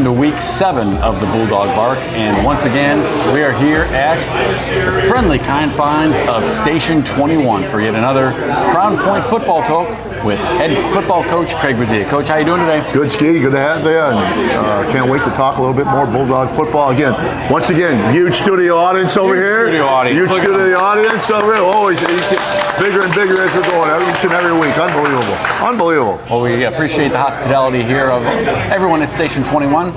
into week 7 of the BullDog Bark, and once again, we are here at the friendly confines of Station 21 for yet another Crown Point football talk with head football coach Craig Brazia. Coach, how you doing today? Good, Ski. Good to have you, and can't wait to talk a little bit more BullDog football. Once again, huge studio audience over here. Huge studio audience over here. Always bigger and bigger as we're going each and every week. Unbelievable. Well, we appreciate the hospitality here of everyone at Station 21.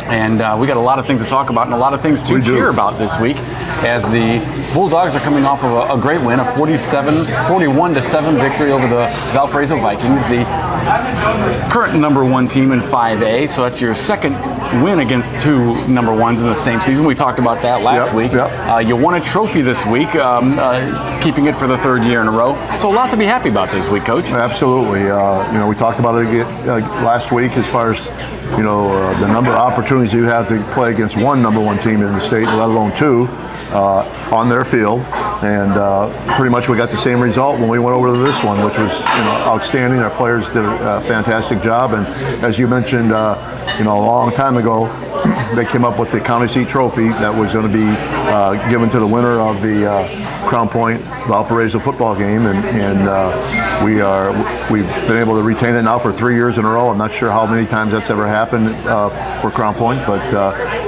And we got a lot of things to talk about and a lot of things to cheer about this week, as the Bulldogs are coming off of a great win, a 41-7 victory over the Valparaiso Vikings, the current number 1 team in 5A. So that's your second win against 2 number 1s in the same season. We talked about that last week. You won a trophy this week, keeping it for the 3rd year in a row. So a lot to be happy about this week, Coach. Absolutely. We talked about it last week as far as the number of opportunities you have to play against one number 1 team in the state, let alone 2, on their field. And pretty much we got the same result when we went over to this one, which was outstanding. Our players did a fantastic job. And as you mentioned, a long time ago, they came up with the county seat trophy that was going to be given to the winner of the Crown Point Valparaiso football game, and we've been able to retain it now for 3 years in a row. I'm not sure how many times that's ever happened for Crown Point, but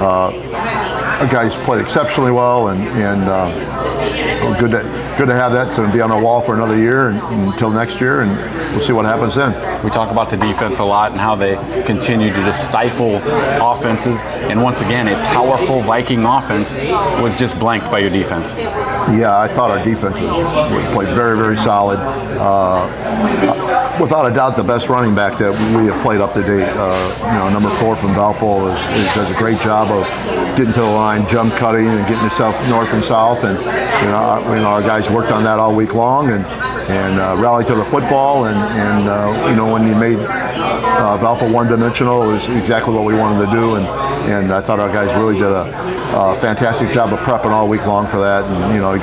our guys played exceptionally well, and good to have that to be on the wall for another year until next year, and we'll see what happens then. We talk about the defense a lot and how they continue to just stifle offenses, and once again, a powerful Viking offense was just blanked by your defense. Yeah, I thought our defense played very, very solid. Without a doubt, the best running back that we have played up to date. Number 4 from Valpo does a great job of getting to the line, jump cutting, and getting himself north and south. And our guys worked on that all week long and rallied to the football. And when you made Valpo one-dimensional, it was exactly what we wanted to do. And I thought our guys really did a fantastic job of prepping all week long for that. And I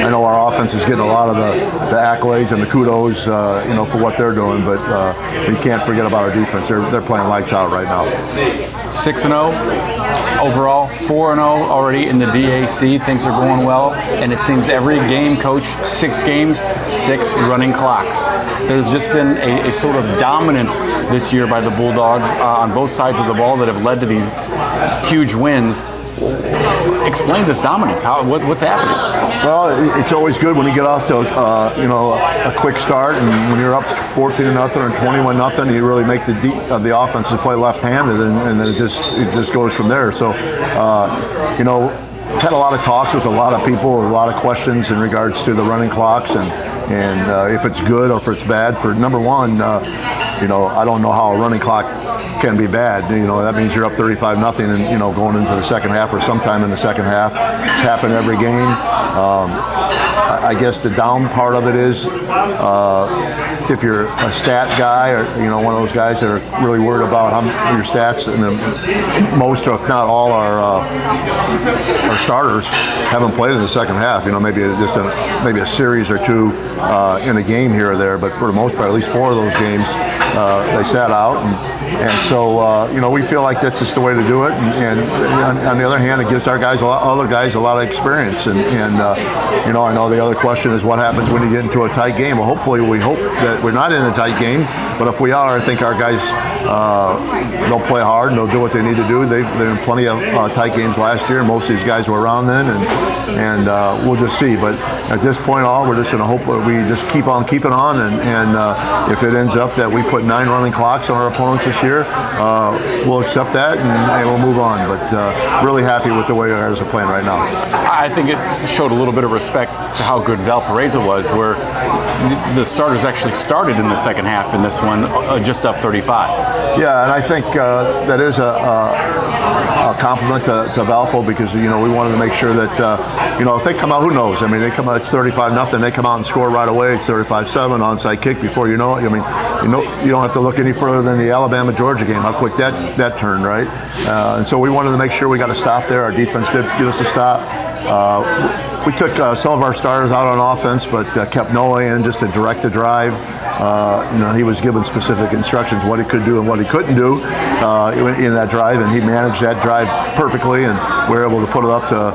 know our offense is getting a lot of the accolades and the kudos, for what they're doing, but we can't forget about our defense. They're playing lights out right now. 6-0 overall, 4-0 already in the DAC. Things are going well, and it seems every game, Coach, 6 games, 6 running clocks. There's just been a sort of dominance this year by the Bulldogs on both sides of the ball that have led to these huge wins. Explain this dominance. What's happening? Well, it's always good when you get off to a quick start, and when you're up 14-0 or 21-0, you really make the offenses play left-handed, and then it just goes from there. So, I've had a lot of talks with a lot of people, a lot of questions in regards to the running clocks and if it's good or if it's bad. For number 1, I don't know how a running clock can be bad. That means you're up 35-0 and going into the second half or sometime in the second half. It's happened every game. I guess the down part of it is if you're a stat guy or one of those guys that are really worried about your stats, and most, if not all, our starters haven't played in the second half. Maybe maybe a series or 2 in a game here or there, but for the most part, at least 4 of those games they sat out, and so we feel like that's just the way to do it. And on the other hand, it gives our guys other guys a lot of experience. And I know the other question is what happens when you get into a tight game. Well, hopefully we hope that we're not in a tight game, but if we are, I think our guys they'll play hard and they'll do what they need to do. They're in plenty of tight games last year. Most of these guys were around then, and we'll just see. But at this point, we're just going to hope that we just keep on keeping on, and if it ends up that we put 9 running clocks on our opponents this year, we'll accept that and we'll move on. But really happy with the way our guys are playing right now. I think it showed a little bit of respect to how good Valparaiso was, where the starters actually started in the second half in this one, just up 35. Yeah, and I think that is a compliment to Valpo, because we wanted to make sure that if they come out, who knows? I mean, they come out, it's 35-0, they come out and score right away. It's 35-7 onside kick before you know it. I mean, you don't have to look any further than the Alabama-Georgia game, how quick that turned, right? And so we wanted to make sure we got a stop there. Our defense did give us a stop. we took some of our starters out on offense, but kept Noah in just to direct the drive. He was given specific instructions what he could do and what he couldn't do in that drive, and he managed that drive perfectly, and we were able to put it up to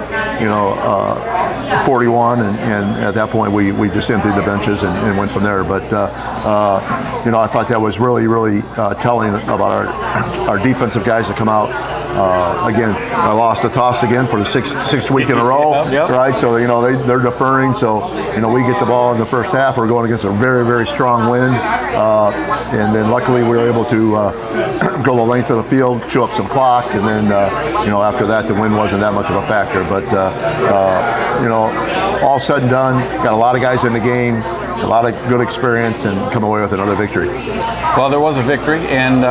41, and at that point we just emptied the benches and went from there. But I thought that was really, really telling about our defensive guys that come out. Again, I lost a toss again for the sixth week in a row, yep. Right? So they're deferring. So we get the ball in the first half. We're going against a very, very strong wind, and then luckily we were able to go the length of the field, chew up some clock, and then after that the wind wasn't that much of a factor. But all said and done, got a lot of guys in the game, a lot of good experience, and come away with another victory. Well, there was a victory, and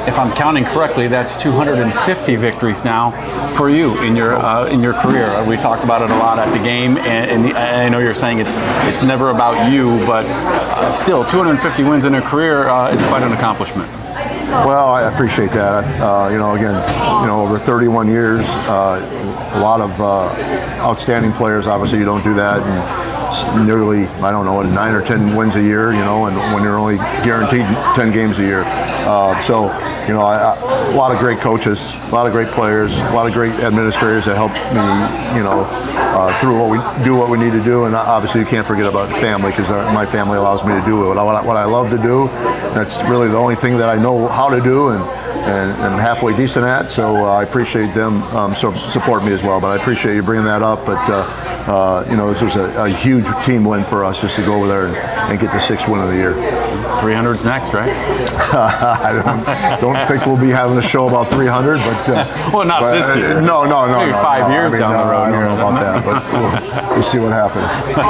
if I'm counting correctly, that's 250 victories now for you in your career. We talked about it a lot at the game, and I know you're saying it's never about you, but still, 250 wins in a career is quite an accomplishment. Well, I appreciate that. Over 31 years, a lot of outstanding players. Obviously, you don't do that. And nearly, 9 or 10 wins a year, and when you're only guaranteed 10 games a year. A lot of great coaches, a lot of great players, a lot of great administrators that help me, through what we need to do. And obviously you can't forget about family, because my family allows me to do what I love to do. That's really the only thing that I know how to do and halfway decent at. So I appreciate them support me as well. But I appreciate you bringing that up. But this was a huge team win for us just to go over there and get the 6th win of the year. 300's next, right? I don't think we'll be having a show about 300, but well, not this year. No. Maybe 5 years down the road. I don't know about that, but we'll see what happens.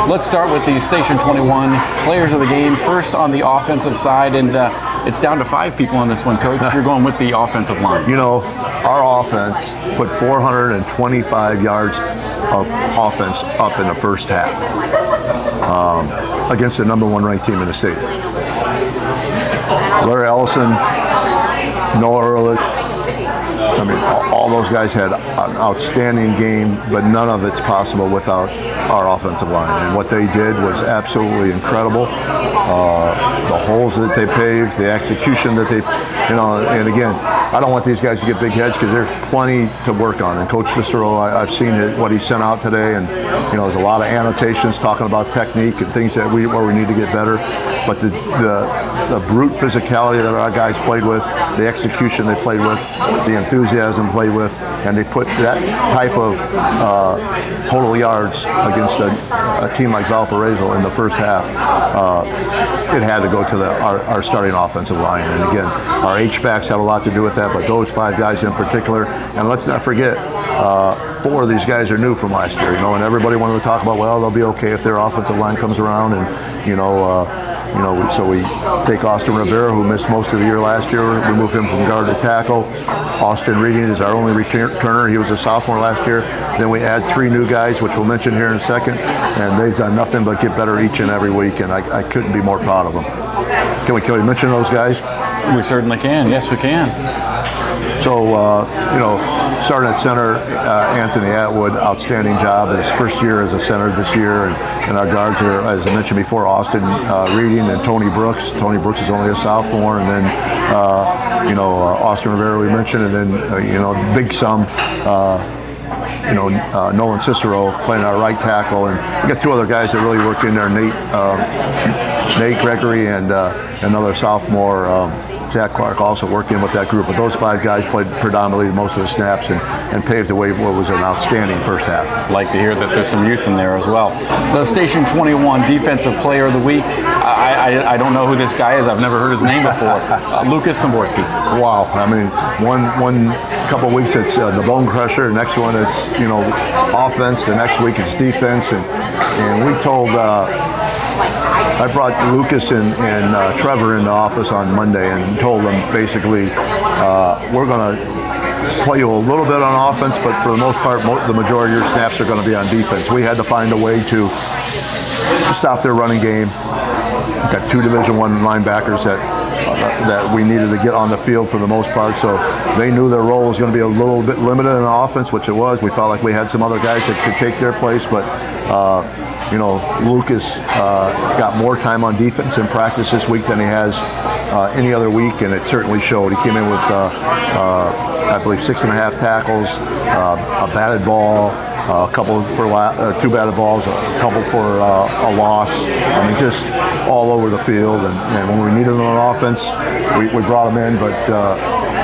Let's start with the Station 21 players of the game. First on the offensive side, and it's down to 5 people on this one, Coach. You're going with the offensive line. Our offense put 425 yards of offense up in the first half against the number 1 ranked team in the state. Larry Ellison, Noah Ehrlich, all those guys had an outstanding game, but none of it's possible without our offensive line. And what they did was absolutely incredible. The holes that they paved, the execution that they, and again, I don't want these guys to get big heads, because there's plenty to work on. And Coach Cicero, I've seen what he sent out today, and there's a lot of annotations talking about technique and things where we need to get better. But the brute physicality that our guys played with, the execution they played with, the enthusiasm played with, and they put that type of total yards against a team like Valparaiso in the first half. It had to go to our starting offensive line. And again, our H-backs had a lot to do with that, but those 5 guys in particular. And let's not forget, 4 of these guys are new from last year, and everybody wanted to talk about, well, they'll be okay if their offensive line comes around, and so we take Austin Rivera, who missed most of the year last year. We move him from guard to tackle. Austin Reading is our only returner. He was a sophomore last year. Then we add 3 new guys, which we'll mention here in a second, and they've done nothing but get better each and every week, and I couldn't be more proud of them. Can we mention those guys? We certainly can. Yes, we can. So, starting at center, Anthony Atwood, outstanding job. His first year as a center this year, and our guards are, as I mentioned before, Austin Reading and Tony Brooks. Tony Brooks is only a sophomore, and then Austin Rivera we mentioned, and then big sum. Nolan Cicero playing our right tackle, and we got 2 other guys that really worked in there, Nate Gregory and another sophomore, Zach Clark, also working with that group. But those 5 guys played predominantly most of the snaps and paved the way for what was an outstanding first half. Like to hear that there's some youth in there as well. The Station 21 Defensive Player of the Week. I don't know who this guy is. I've never heard his name before. Lucas Samborski. Wow. One couple weeks it's the Bone Crusher. The next one it's offense. The next week it's defense. And we told. I brought Lucas and Trevor in the office on Monday and told them basically we're going to play you a little bit on offense, but for the most part, the majority of your snaps are going to be on defense. We had to find a way to stop their running game. We've got 2 Division I linebackers that that we needed to get on the field for the most part. So they knew their role was going to be a little bit limited in offense, which it was. We felt like we had some other guys that could take their place, but Lucas got more time on defense in practice this week than he has any other week, and it certainly showed. He came in with, I believe, 6.5 tackles, a batted ball, a couple for 2 batted balls, a couple for a loss. I mean, just all over the field. And when we needed him on offense, we brought him in. But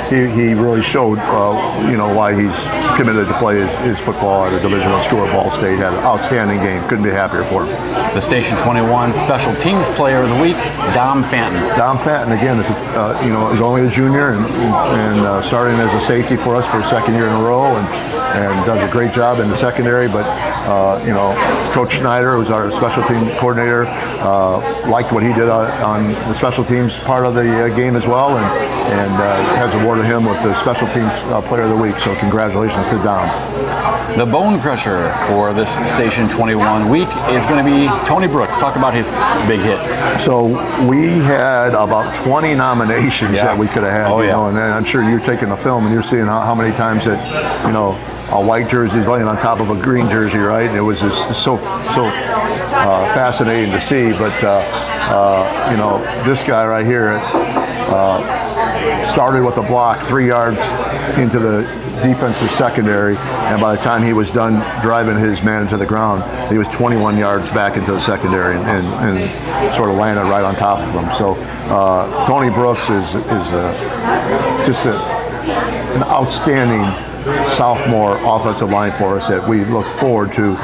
he really showed, why he's committed to play his football at a Division I school at Ball State. Had an outstanding game. Couldn't be happier for him. The Station 21 Special Teams Player of the Week, Dom Fanton. Dom Fanton, again, is is only a junior and starting as a safety for us for a second year in a row, and does a great job in the secondary. But Coach Schneider, who's our special team coordinator, liked what he did on the special teams part of the game as well, and has awarded him with the special teams player of the week. So congratulations to Dom. The bone crusher for this Station 21 week is going to be Tony Brooks. Talk about his big hit. So we had about 20 nominations that we could have had. And then I'm sure you're taking the film and you're seeing how many times that a white jersey is laying on top of a green jersey, right? And it was just so fascinating to see. But this guy right here started with a block 3 yards into the defensive secondary, and by the time he was done driving his man into the ground, he was 21 yards back into the secondary and sort of landed right on top of him. So Tony Brooks is just an outstanding sophomore offensive line for us that we look forward to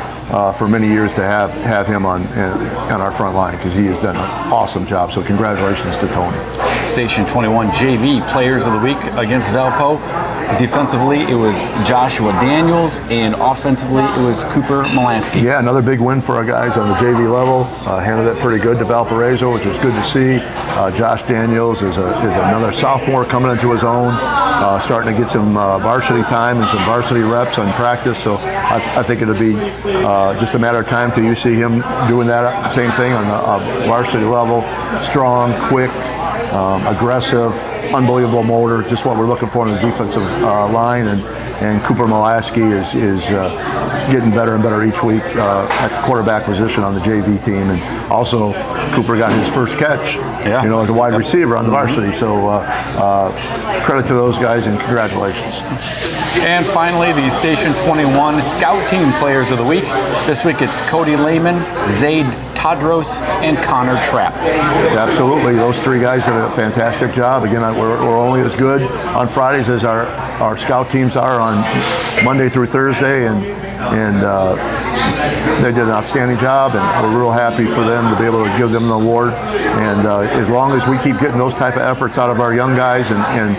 for many years to have him on our front line, because he has done an awesome job. So congratulations to Tony. Station 21 JV Players of the Week against Valpo. Defensively, it was Joshua Daniels, and offensively, it was Cooper Molansky. Yeah, another big win for our guys on the JV level. Handled it pretty good to Valparaiso, which was good to see. Josh Daniels is another sophomore coming into his own, starting to get some varsity time and some varsity reps on practice. So I think it'll be just a matter of time till you see him doing that same thing on the varsity level. Strong, quick, aggressive, unbelievable motor, just what we're looking for in the defensive line. And Cooper Molansky is getting better and better each week at the quarterback position on the JV team. And also, Cooper got his first catch, as a wide receiver on the varsity. So credit to those guys and congratulations. And finally, the Station 21 Scout Team Players of the Week. This week it's Cody Lehman, Zaid Tadros, and Connor Trapp. Absolutely. Those 3 guys did a fantastic job. Again, we're only as good on Fridays as our scout teams are on Monday through Thursday, and they did an outstanding job, and we're real happy for them to be able to give them an award. And as long as we keep getting those type of efforts out of our young guys and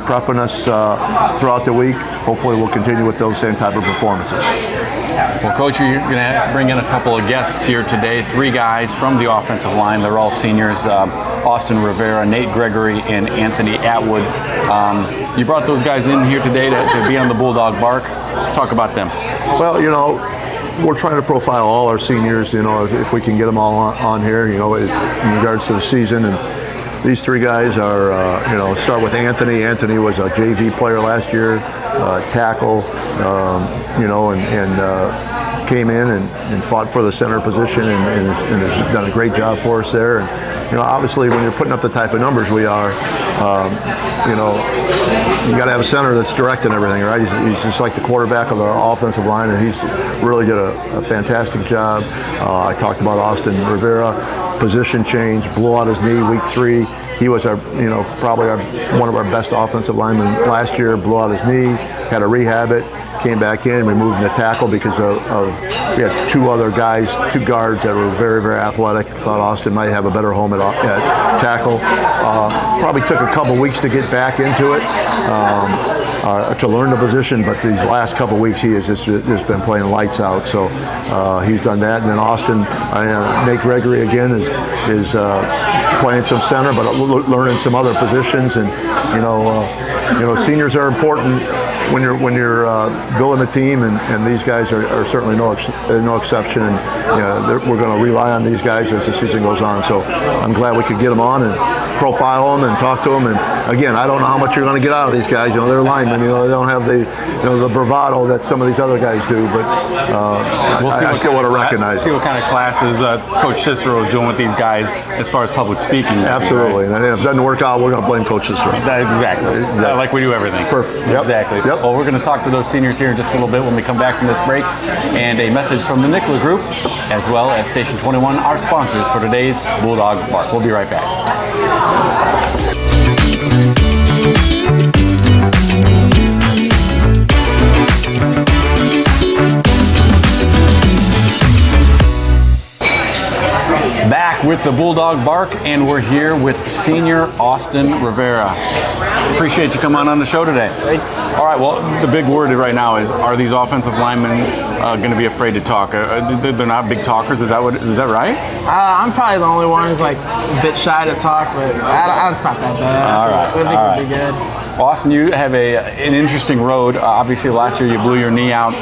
prepping us throughout the week, hopefully we'll continue with those same type of performances. Well, Coach, you're going to bring in a couple of guests here today, 3 guys from the offensive line. They're all seniors, Austin Rivera, Nate Gregory, and Anthony Atwood. You brought those guys in here today to be on the BullDog Bark. Talk about them. Well, we're trying to profile all our seniors, if we can get them all on here, in regards to the season. And these 3 guys are, start with Anthony. Anthony was a JV player last year, tackle, and came in and fought for the center position and has done a great job for us there. And, obviously when you're putting up the type of numbers we are, you got to have a center that's directing everything, right? He's just like the quarterback of the offensive line, and he's really did a fantastic job. I talked about Austin Rivera, position change, blew out his knee week 3. He was probably one of our best offensive linemen last year. Blew out his knee, had to rehab it, came back in. We moved him to tackle because we had 2 other guys, 2 guards that were very, very athletic. Thought Austin might have a better home at tackle. Probably took a couple weeks to get back into it, to learn the position, but these last couple weeks he has just been playing lights out. So he's done that. And then Austin, Nate Gregory again is playing some center, but learning some other positions. And seniors are important when you're building a team, and these guys are certainly no exception, and we're going to rely on these guys as the season goes on. So I'm glad we could get them on and profile them and talk to them. And again, I don't know how much you're going to get out of these guys. They're linemen. They don't have the the bravado that some of these other guys do. But I still want to recognize. See what kind of classes Coach Cicero is doing with these guys as far as public speaking. Absolutely. And if it doesn't work out, we're going to blame Coach Cicero. Exactly. Like we do everything. Perfect. Yep. Exactly. Yep. Well, we're going to talk to those seniors here in just a little bit when we come back from this break, and a message from the Nicola Group, as well as Station 21, our sponsors for today's BullDog Bark. We'll be right back. Back with the BullDog Bark, and we're here with senior Austin Rivera. Appreciate you coming on the show today. All right, well, the big word right now is, are these offensive linemen going to be afraid to talk? They're not big talkers, is that right? I'm probably the only one who's like a bit shy to talk, but it's not that bad. All right. I think we'll be good. Austin, you have an interesting road. Obviously, last year you blew your knee out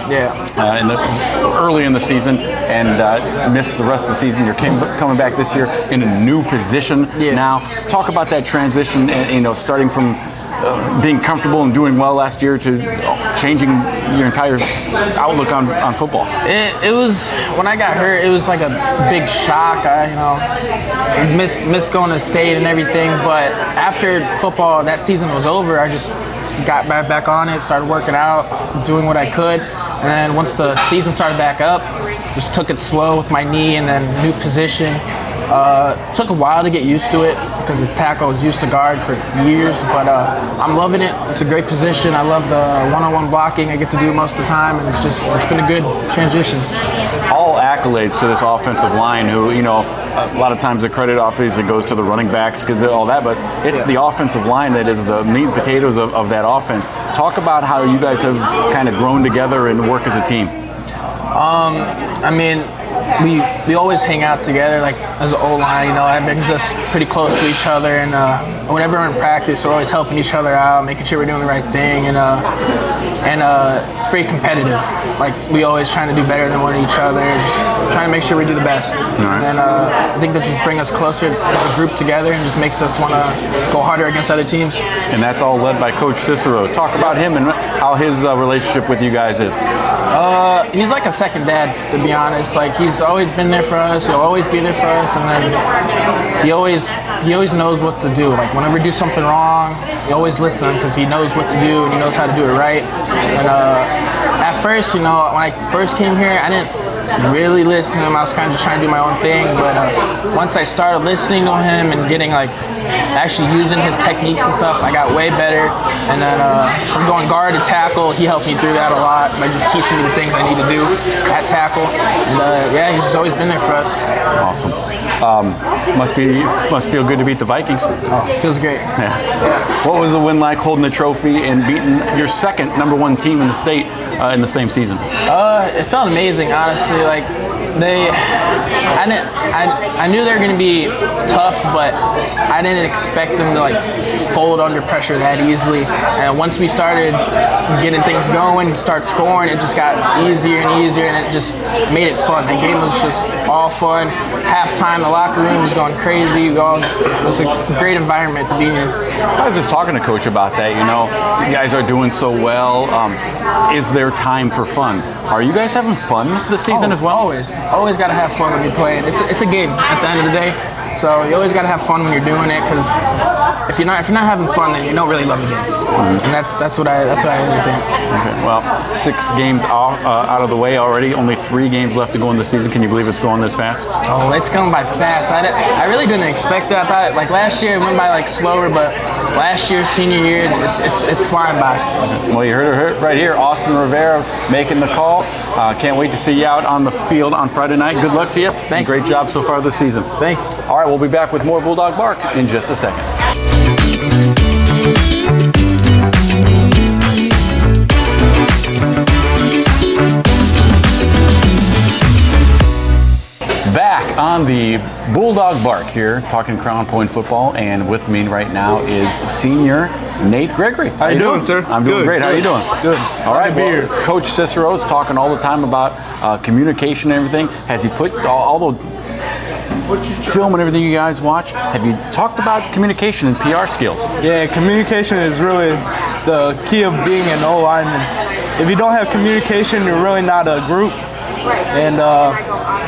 early in the season and missed the rest of the season. You're coming back this year in a new position now. Talk about that transition, starting from being comfortable and doing well last year to changing your entire outlook on football. It was, when I got hurt, it was like a big shock. I missed going to state and everything, but after football, that season was over, I just got back on it, started working out, doing what I could, and then once the season started back up, just took it slow with my knee and then new position. Took a while to get used to it because it's tackle. I was used to guard for years, but I'm loving it. It's a great position. I love the one-on-one blocking I get to do most of the time, and it's been a good transition. All accolades to this offensive line who, a lot of times the credit obviously goes to the running backs because of all that, but it's the offensive line that is the meat and potatoes of that offense. Talk about how you guys have kind of grown together and work as a team. We always hang out together, like as an O-line, that brings us pretty close to each other, and whenever we're in practice, we're always helping each other out, making sure we're doing the right thing, and it's very competitive. Like, we always trying to do better than one of each other, just trying to make sure we do the best. Right. And I think that just brings us closer as a group together and just makes us want to go harder against other teams. And that's all led by Coach Cicero. Talk about him and how his relationship with you guys is. He's like a second dad, to be honest. Like, he's always been there for us. He'll always be there for us, and then he always knows what to do. Like, whenever we do something wrong, he always listens because he knows what to do and he knows how to do it right. And at first, when I first came here, I didn't really listen to him. I was kind of just trying to do my own thing. But once I started listening to him and getting actually using his techniques and stuff, I got way better. And then from going guard to tackle, he helped me through that a lot by just teaching me the things I need to do at tackle. And he's just always been there for us. Awesome. Must feel good to beat the Vikings. Oh, it feels great. Yeah. What was the win like, holding the trophy and beating your second #1 team in the state in the same season? It felt amazing, honestly. Like, I knew they were going to be tough, but I didn't expect them to fold under pressure that easily. And once we started getting things going, start scoring, it just got easier and easier, and it just made it fun. The game was just all fun. Halftime, the locker room was going crazy. It was a great environment to be in. I was just talking to Coach about that. You guys are doing so well. Is there time for fun? Are you guys having fun this season as well? Always got to have fun when you're playing. It's a game at the end of the day. So you always got to have fun when you're doing it, because if you're not having fun, then you don't really love the game. And that's what I really think. Okay. Well, 6 games out of the way already. Only 3 games left to go in the season. Can you believe it's going this fast? Oh, it's going by fast. I really didn't expect that. I thought last year it went by slower, but last year, senior year, it's flying by. Okay. Well, you heard it right here. Austin Rivera making the call. Can't wait to see you out on the field on Friday night. Good luck to you. Thank you. Great job so far this season. Thank you. All right, we'll be back with more BullDog Bark in just a second. back on the Bulldog Bark here, talking Crown Point football, and with me right now is senior Nate Gregory. How you doing, sir? I'm doing great. How you doing? Good. All right. Well, Coach Cicero's talking all the time about communication and everything. Has he put all the film and everything you guys watch? Have you talked about communication and PR skills? Yeah, communication is really the key of being an O lineman. If you don't have communication, you're really not a group. And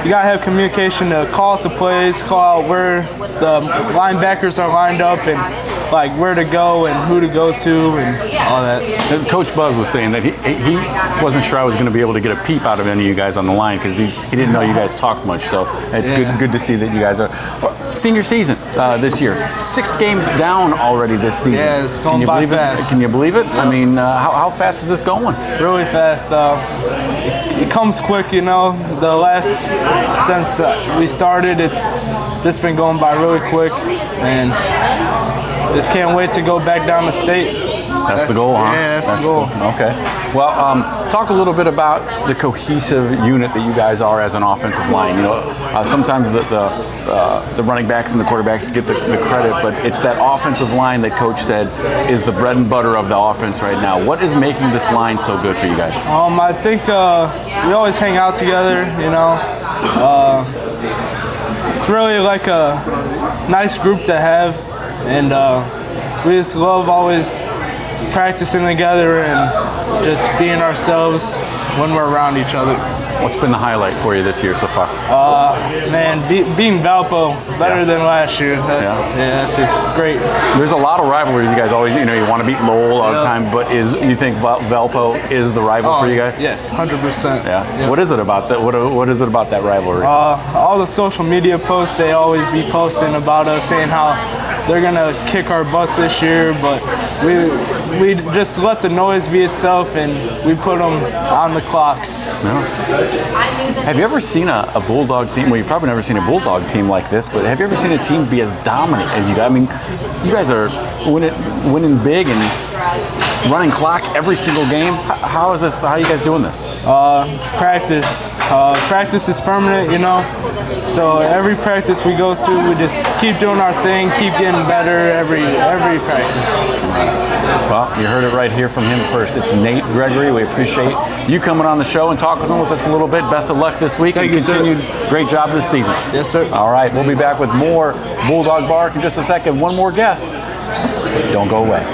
you gotta have communication to call out the plays, call out where the linebackers are lined up, and like where to go and who to go to and all that. Coach Buzz was saying that he wasn't sure I was going to be able to get a peep out of any of you guys on the line because he didn't know you guys talked much. So it's good to see that you guys are senior season this year. 6 games down already this season. Yeah, it's going by fast. Can you believe it? I mean, how fast is this going? Really fast. It comes quick, you know. The last since we started, it's just been going by really quick, and just can't wait to go back down the state. That's the goal, huh? Yeah, that's the goal. Okay. Well, talk a little bit about the cohesive unit that you guys are as an offensive line. You know, sometimes the running backs and the quarterbacks get the credit, but it's that offensive line that Coach said is the bread and butter of the offense right now. What is making this line so good for you guys? I think we always hang out together, you know. It's really like a nice group to have, and we just love always practicing together and just being ourselves when we're around each other. What's been the highlight for you this year so far? Beating Valpo better than last year. That's great. There's a lot of rivalries. You guys always, you want to beat Lowell all the time, but you think Valpo is the rival for you guys? Yes, 100%. Yeah. What is it about that? What is it about that rivalry? All the social media posts, they always be posting about us, saying how they're gonna kick our butts this year, but we just let the noise be itself, and we put them on the clock. No. Have you ever seen a Bulldog team? Well, you've probably never seen a Bulldog team like this, but have you ever seen a team be as dominant as you guys? I mean, you guys are winning big and running clock every single game. How is this? How are you guys doing this? Practice. Practice is permanent, you know. So every practice we go to, we just keep doing our thing, keep getting better every practice. Well, you heard it right here from him first. It's Nate Gregory. We appreciate you coming on the show and talking with us a little bit. Best of luck this week and continued great job this season. Yes, sir. All right, we'll be back with more Bulldog Bark in just a second. One more guest. Don't go away.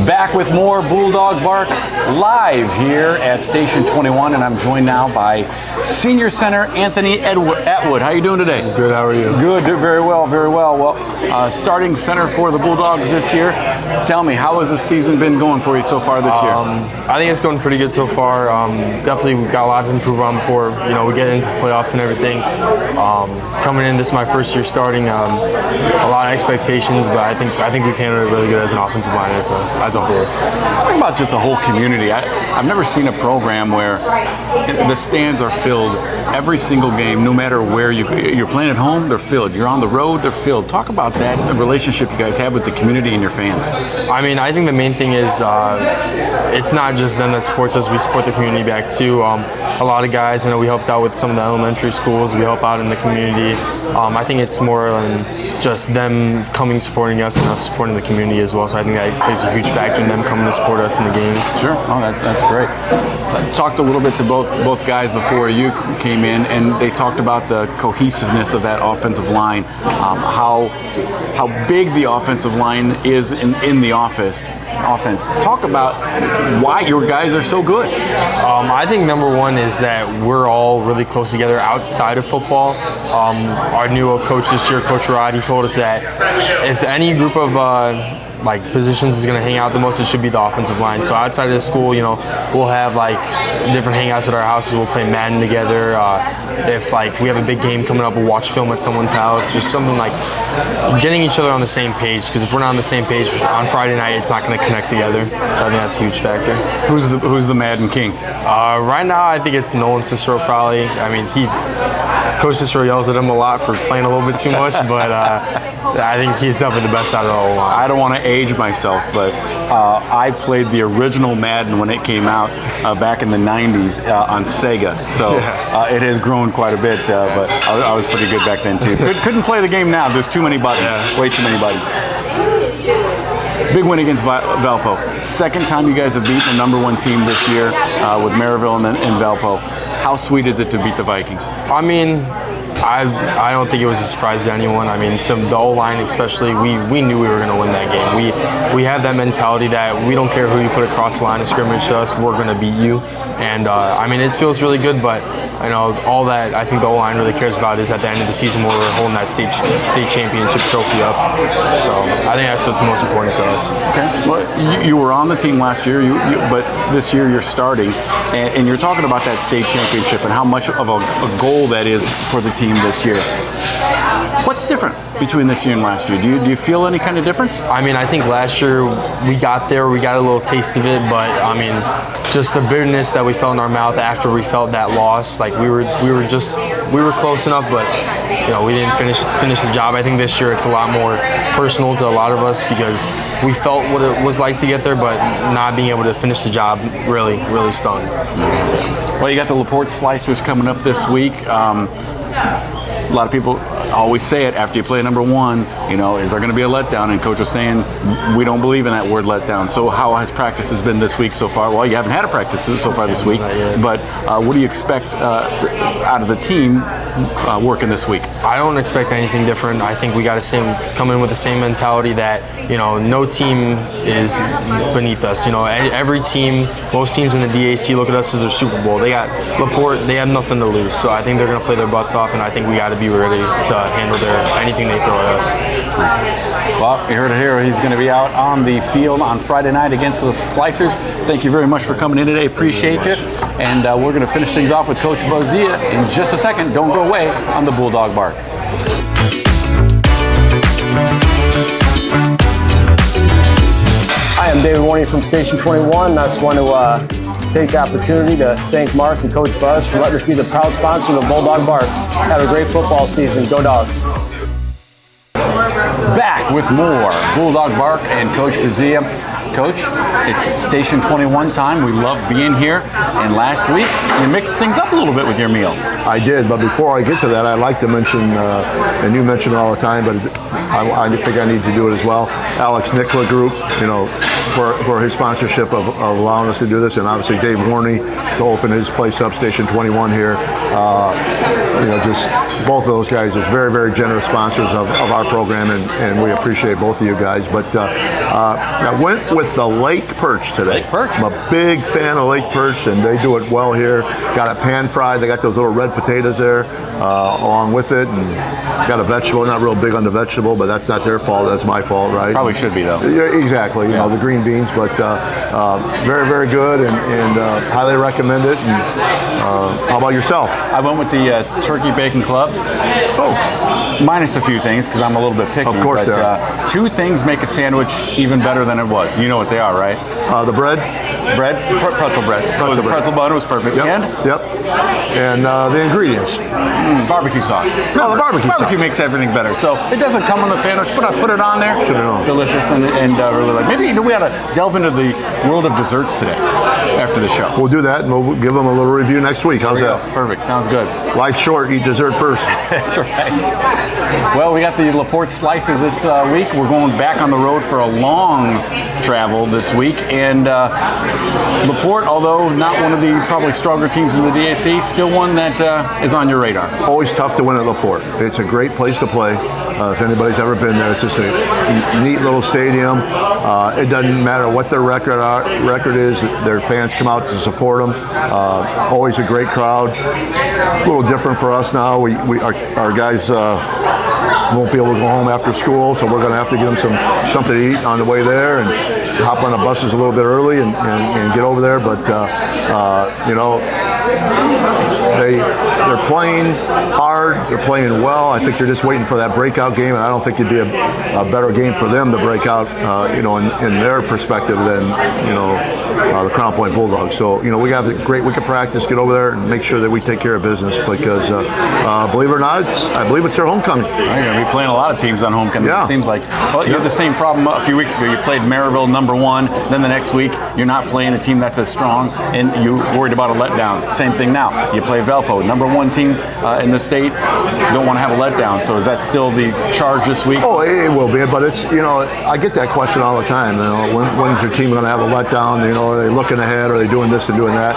Back with more Bulldog Bark live here at Station 21, and I'm joined now by Senior Center Anthony Atwood. How are you doing today? Good, how are you? Good, very well, very well. Well, starting center for the Bulldogs this year. Tell me, how has the season been going for you so far this year? I think it's going pretty good so far. Definitely we've got a lot to improve on before we get into the playoffs and everything. Coming in, this is my first year starting. A lot of expectations, but I think we've handled it really good as an offensive line as a whole. Talk about just the whole community. I've never seen a program where the stands are filled every single game, no matter where you're playing at home, they're filled. You're on the road, they're filled. Talk about that relationship you guys have with the community and your fans. I mean, I think the main thing is it's not just them that supports us. We support the community back too. A lot of guys, we helped out with some of the elementary schools. We help out in the community. I think it's more than just them coming supporting us and us supporting the community as well. So I think that plays a huge factor in them coming to support us in the games. Sure. Oh, that's great. I talked a little bit to both guys before you came in, and they talked about the cohesiveness of that offensive line, how big the offensive line is in the offense. Talk about why your guys are so good. I think number one is that we're all really close together outside of football. Our new coach this year, Coach Rod, he told us that if any group of positions is going to hang out the most, it should be the offensive line. So outside of the school, we'll have different hangouts at our houses. We'll play Madden together. If we have a big game coming up, we'll watch film at someone's house. Just something like getting each other on the same page. Because if we're not on the same page on Friday night, it's not going to connect together. So I think that's a huge factor. Who's the Madden king? Right now, I think it's Nolan Cicero probably. I mean, Coach Cicero yells at him a lot for playing a little bit too much, but I think he's definitely the best out of the whole line. I don't want to age myself, but I played the original Madden when it came out back in the 90s on Sega. So it has grown quite a bit, but I was pretty good back then too. Couldn't play the game now. There's too many buttons. Way too many buttons. Big win against Valpo. Second time you guys have beaten the #1 team this year with Maryville and Valpo. How sweet is it to beat the Vikings? I mean, I don't think it was a surprise to anyone. I mean, to the O-line especially, we knew we were going to win that game. We have that mentality that we don't care who you put across the line of scrimmage to us, we're going to beat you. And I mean, it feels really good, but you know, all that I think the O-line really cares about is at the end of the season when we're holding that state championship trophy up. So I think that's what's most important to us. Okay. Well, you were on the team last year, but this year you're starting, and you're talking about that state championship and how much of a goal that is for the team this year. What's different between this year and last year? Do you feel any kind of difference? I mean, I think last year we got there, we got a little taste of it, but I mean, just the bitterness that we felt in our mouth after we felt that loss. Like we were close enough, but you know, we didn't finish the job. I think this year it's a lot more personal to a lot of us because we felt what it was like to get there, but not being able to finish the job really stung. Well, you got the LaPorte Slicers coming up this week. A lot of people always say it after you play #1, you know, is there going to be a letdown? And Coach was saying, we don't believe in that word letdown. So how has practices been this week so far? Well, you haven't had a practice so far this week, but what do you expect out of the team working this week? I don't expect anything different. I think we got to come in with the same mentality that, you know, no team is beneath us. You know, every team, most teams in the DAC look at us as their Super Bowl. They got LaPorte, they have nothing to lose. So I think they're going to play their butts off, and I think we got to be ready to handle anything they throw at us. Well, you heard it here. He's going to be out on the field on Friday night against the Slicers. Thank you very much for coming in today. Appreciate you. And we're going to finish things off with Coach Bozia in just a second. Don't go away on the BullDog Bark. Hi, I'm David Warney from Station 21. I just want to take the opportunity to thank Mark and Coach Buzz for letting us be the proud sponsor of the BullDog Bark. Have a great football season. Go Dogs. Back with more BullDog Bark and Coach Bozia. Coach, it's Station 21 time. We love being here. And last week, you mixed things up a little bit with your meal. I did, but before I get to that, I'd like to mention, and you mention it all the time, but I think I need to do it as well. Alex Nicola Group, you know, for his sponsorship of allowing us to do this, and obviously Dave Warney to open his place up, Station 21 here. You know, just both of those guys are very, very generous sponsors of our program, and we appreciate both of you guys. But I went with the Lake Perch today. Lake Perch. I'm a big fan of Lake Perch, and they do it well here. Got it pan fried. They got those little red potatoes there along with it, and got a vegetable. Not real big on the vegetable, but that's not their fault. That's my fault, right? Probably should be, though. Yeah, exactly. You know, the green beans, but very, very good, and highly recommend it. And how about yourself? I went with the Turkey Bacon Club. Oh, minus a few things because I'm a little bit picky. Of course, but two things make a sandwich even better than it was. You know what they are, right? The bread. Pretzel bread. So it was a pretzel bun. It was perfect. Yep. And? Yep. And the ingredients. Barbecue sauce. No, the barbecue sauce. Barbecue makes everything better. So it doesn't come on the sandwich, but I put it on there. Should've known. Delicious and really like. Maybe we ought to delve into the world of desserts today after the show. We'll do that, and we'll give them a little review next week. How's that? Perfect. Sounds good. Life's short. Eat dessert first. That's right. Well, we got the LaPorte Slicers this week. We're going back on the road for a long travel this week, and LaPorte, although not one of the probably stronger teams in the DAC, still one that is on your radar. Always tough to win at LaPorte. It's a great place to play. If anybody's ever been there, it's just a neat little stadium. It doesn't matter what their record is. Their fans come out to support them. Always a great crowd. A little different for us now. Our guys won't be able to go home after school, so we're going to have to get them something to eat on the way there. And hop on the buses a little bit early and get over there. But you know, they're playing hard. They're playing well. I think they're just waiting for that breakout game, and I don't think it'd be a better game for them to break out, you know, in their perspective than, you know, the Crown Point Bulldogs. So, you know, we got a great week of practice. Get over there and make sure that we take care of business because, believe it or not, I believe it's their homecoming. You're going to be playing a lot of teams on homecoming. Yeah. It seems like. Well, you had the same problem a few weeks ago. You played Maryville #1, then the next week you're not playing a team that's as strong, and you worried about a letdown. Same thing now. You play Valpo, #1 team in the state. Don't want to have a letdown. So is that still the charge this week? Oh, it will be, but it's, you know, I get that question all the time. You know, when's your team going to have a letdown? You know, are they looking ahead? Are they doing this and doing that?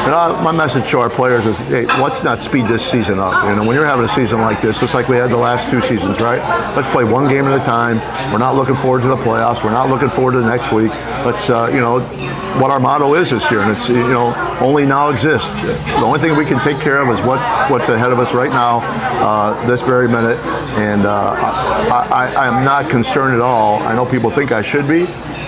And my message to our players is, hey, let's not speed this season up. You know, when you're having a season like this, just like we had the last 2 seasons, right? Let's play one game at a time. We're not looking forward to the playoffs. We're not looking forward to the next week. Let's, you know, what our motto is this year, and it's, you know, only now exists. The only thing we can take care of is what's ahead of us right now, this very minute. And I am not concerned at all. I know people think I should be,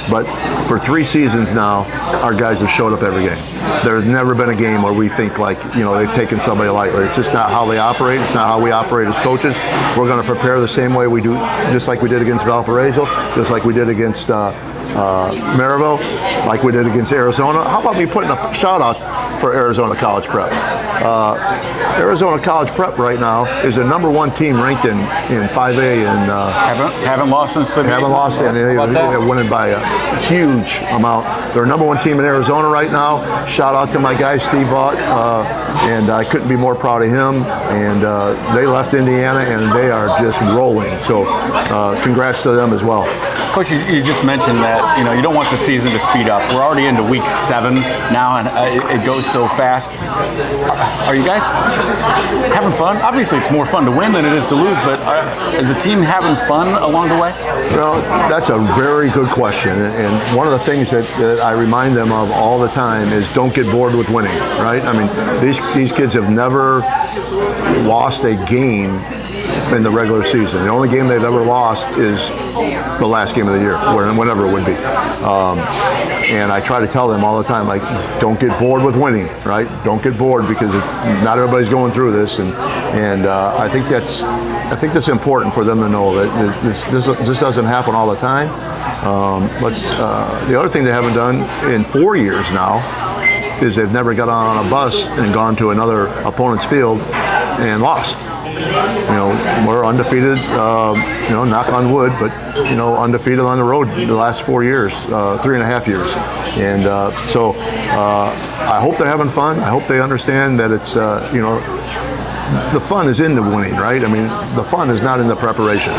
but for 3 seasons now, our guys have showed up every game. There's never been a game where we think like, you know, they've taken somebody lightly. It's just not how they operate. It's not how we operate as coaches. We're going to prepare the same way we do, just like we did against Valparaiso, just like we did against Maryville, like we did against Arizona. How about me putting a shout out for Arizona College Prep? Arizona College Prep right now is the #1 team ranked in 5A, and haven't lost since the haven't lost, and they're winning by a huge amount. They're #1 team in Arizona right now. Shout out to my guy Steve Vaught, and I couldn't be more proud of him. And they left Indiana, and they are just rolling. So congrats to them as well. Coach, you just mentioned that, you know, you don't want the season to speed up. We're already into week 7 now, and it goes so fast. Are you guys having fun? Obviously, it's more fun to win than it is to lose, but is the team having fun along the way? Well, that's a very good question, and one of the things that I remind them of all the time is don't get bored with winning, right? I mean, these kids have never lost a game in the regular season. The only game they've ever lost is the last game of the year, whenever it would be. And I try to tell them all the time, like, don't get bored with winning, right? Don't get bored because not everybody's going through this, and I think that's important for them to know that this doesn't happen all the time. The other thing they haven't done in 4 years now is they've never got on a bus and gone to another opponent's field and lost. You know, we're undefeated, you know, knock on wood, but, you know, undefeated on the road the last 4 years, 3.5 years. And so I hope they're having fun. I hope they understand that it's, you know, the fun is in the winning, right? I mean, the fun is not in the preparation.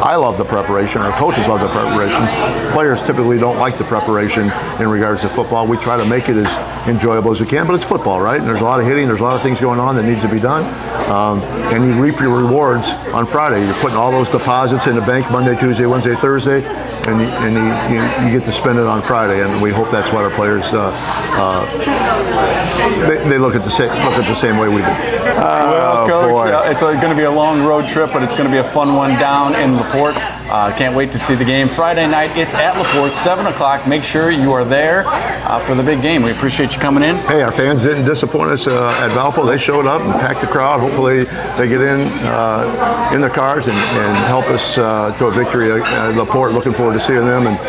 I love the preparation. Our coaches love the preparation. Players typically don't like the preparation in regards to football. We try to make it as enjoyable as we can, but it's football, right? And there's a lot of hitting. There's a lot of things going on that needs to be done. And you reap your rewards on Friday. You're putting all those deposits in the bank Monday, Tuesday, Wednesday, Thursday, and you get to spend it on Friday. And we hope that's what our players they look at the same way we do. Well, Coach, it's going to be a long road trip, but it's going to be a fun one down in LaPorte. Can't wait to see the game. Friday night, it's at LaPorte, 7 o'clock. Make sure you are there for the big game. We appreciate you coming in. Hey, our fans didn't disappoint us at Valpo. They showed up and packed the crowd. Hopefully they get in their cars and help us to a victory at LaPorte. Looking forward to seeing them. And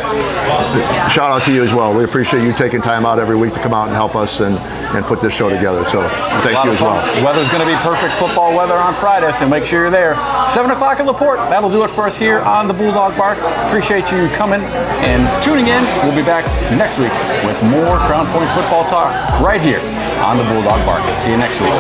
shout out to you as well. We appreciate you taking time out every week to come out and help us and put this show together. So thank you as well. The weather's going to be perfect football weather on Friday, so make sure you're there. 7 o'clock at LaPorte. That'll do it for us here on the BullDog Bark. Appreciate you coming and tuning in. We'll be back next week with more Crown Point football talk right here on the BullDog Bark. See you next week.